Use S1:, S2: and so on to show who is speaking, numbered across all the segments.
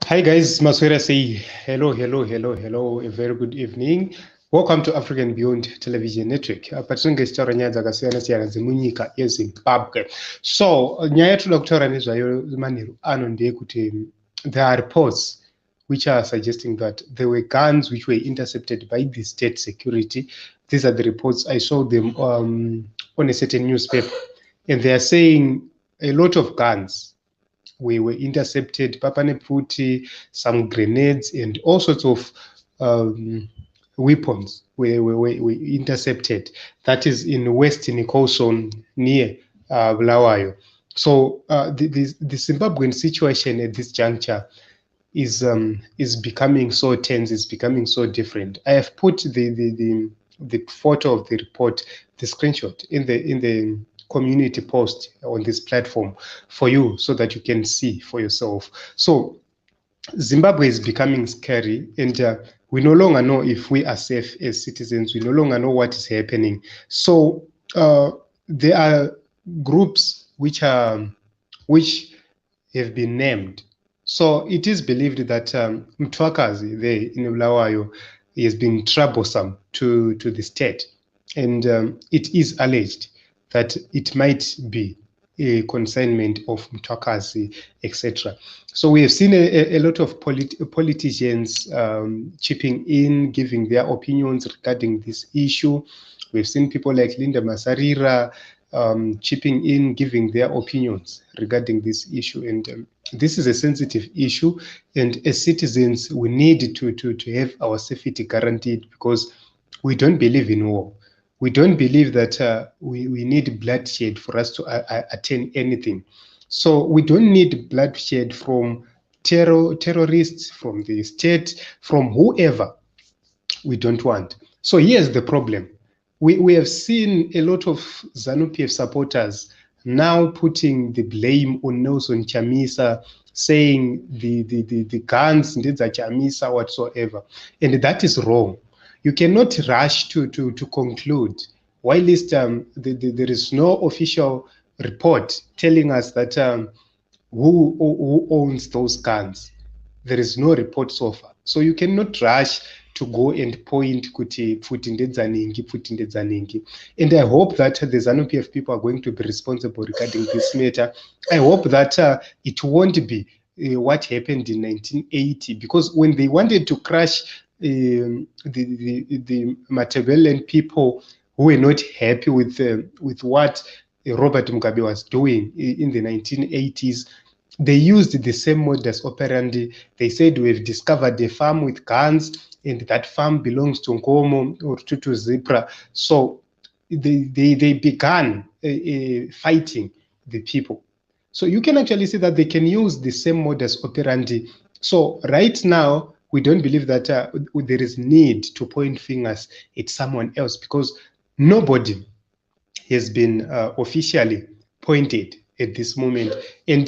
S1: Hi guys, Maswera say hello, a very good evening. Welcome to African Beyond Television Network. Patinenge chitaura nyaya dzakasiyana-siyana dzemunyika yeZimbabwe. So nyaya yatoda kutaura nezvayo manheru ano ndeyekuti there are reports which are suggesting that there were guns which were intercepted by the state security. These are the reports. I saw them on a certain newspaper, and they are saying a lot of guns we were intercepted, Pfuti, some grenades, and all sorts of weapons were intercepted. That is in Western Nkoson near Bulawayo. So the Zimbabwean situation at this juncture is becoming so tense, it's becoming so different. I have put the photo of the report, the screenshot in the community post on this platform for you so that you can see for yourself. So Zimbabwe is becoming scary, and we no longer know if we are safe as citizens. We no longer know what is happening. So there are groups which have been named. So it is believed that Mtwakazi there in Bulawayo has been troublesome to the state, and it is alleged that it might be a consignment of Mtwakazi, etc. So we have seen a lot of politicians chipping in, giving their opinions regarding this issue. We've seen people like Linda Masarira chipping in, giving their opinions regarding this issue. And this is a sensitive issue. And as citizens, we need to have our safety guaranteed, because we don't believe in war. We don't believe that we need bloodshed for us to attain anything. So we don't need bloodshed from terrorists, from the state, from whoever. We don't want. So here's the problem. We have seen a lot of ZANU-PF supporters now putting the blame on Nelson Chamisa, saying the guns did the Chamisa whatsoever, and that is wrong. You cannot rush to conclude, while least there is no official report telling us that who owns those guns. There is no report so far. So you cannot rush to go and point kuti Pfuti ndedzaningi. And I hope that the ZANU-PF people are going to be responsible regarding this matter. I hope that it won't be what happened in 1980, because when they wanted to crush the Matabeleland people who were not happy with what Robert Mugabe was doing in the 1980s, they used the same modus operandi. They said, we've discovered a farm with guns, and that farm belongs to Nkomo or to Zipra. So they began fighting the people. So you can actually see that they can use the same modus operandi. So right now, we don't believe that there is need to point fingers at someone else, because nobody has been officially pointed at this moment. And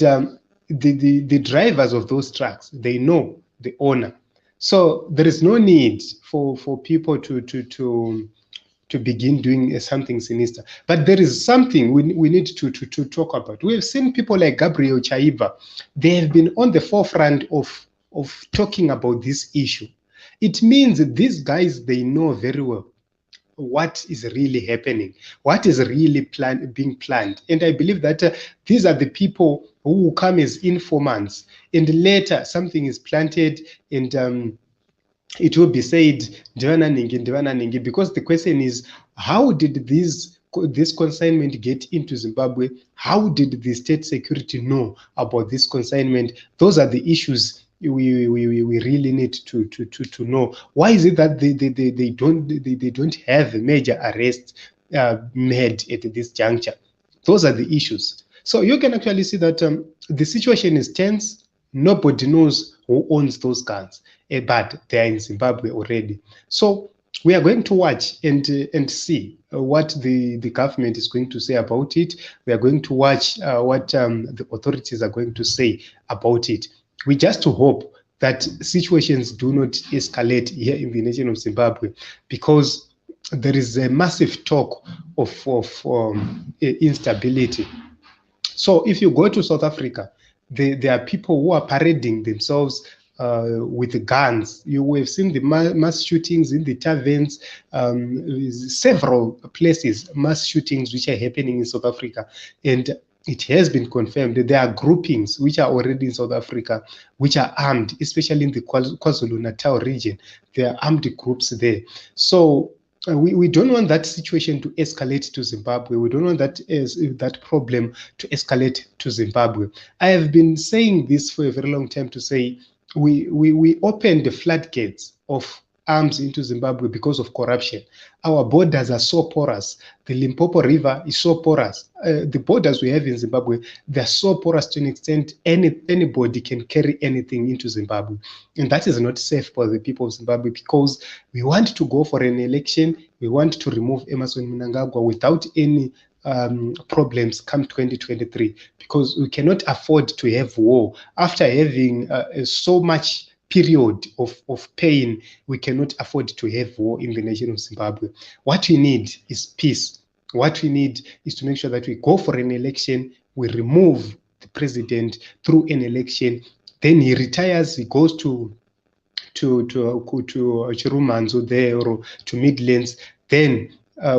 S1: the drivers of those trucks, they know the owner. So there is no need for people to begin doing something sinister. But there is something we need to talk about. We have seen people like Gabriel Chaiva. They have been on the forefront of talking about this issue. It means that these guys, they know very well what is really happening, what is really being planned. And I believe that these are the people who will come as informants, and later something is planted, and it will be said, Ndivana, because the question is, how did this consignment get into Zimbabwe? How did the state security know about this consignment? Those are the issues we really need to know. Why is it that they don't have a major arrest made at this juncture? Those are the issues. So you can actually see that the situation is tense. Nobody knows who owns those guns, but they are in Zimbabwe already. So we are going to watch and see what the government is going to say about it. We are going to watch what the authorities are going to say about it. We just hope that situations do not escalate here in the nation of Zimbabwe, because there is a massive talk of instability. So if you go to South Africa, there are people who are parading themselves with guns. You have seen the mass shootings in the taverns, several places, mass shootings which are happening in South Africa. And it has been confirmed that there are groupings which are already in South Africa, which are armed, especially in the KwaZulu-Natal region. There are armed groups there. So we don't want that situation to escalate to Zimbabwe. We don't want that problem to escalate to Zimbabwe. I have been saying this for a very long time to say we opened the floodgates of arms into Zimbabwe because of corruption. Our borders are so porous. The Limpopo River is so porous. The borders we have in Zimbabwe, they're so porous to an extent anybody can carry anything into Zimbabwe. And that is not safe for the people of Zimbabwe, because we want to go for an election. We want to remove Emmerson Mnangagwa without any problems come 2023, because we cannot afford to have war. After having so much period of pain, we cannot afford to have war in the nation of Zimbabwe. What we need is peace. What we need is to make sure that we go for an election, we remove the president through an election, then he retires, he goes to Chirumanzo there, or to Midlands, then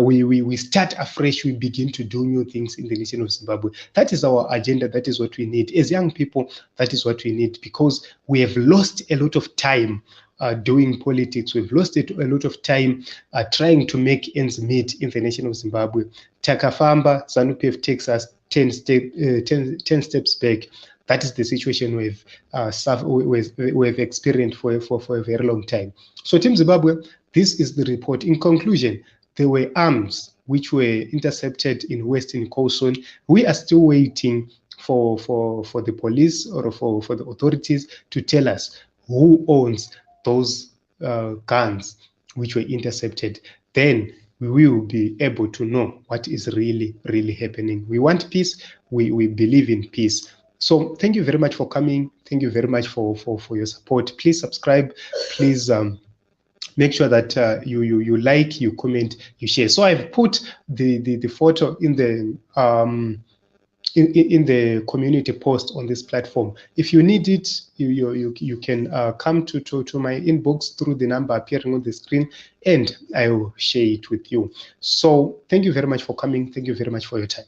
S1: we start afresh, we begin to do new things in the nation of Zimbabwe. That is our agenda, that is what we need. As young people, that is what we need, because we have lost a lot of time doing politics. We've lost a lot of time trying to make ends meet in the nation of Zimbabwe. Takafamba, ZANU-PF takes us 10 steps back. That is the situation we've experienced for a very long time. So Team Zimbabwe, this is the report. In conclusion, there were arms which were intercepted in Western Khoisan. We are still waiting for the police or for the authorities to tell us who owns those guns which were intercepted. Then we will be able to know what is really happening. We want peace. We believe in peace. So thank you very much for coming. Thank you very much for your support. Please subscribe. Please make sure that you like, you comment, you share. So I've put the photo in the in the community post on this platform. If you need it, you can come to my inbox through the number appearing on the screen, and I will share it with you. So thank you very much for coming. Thank you very much for your time.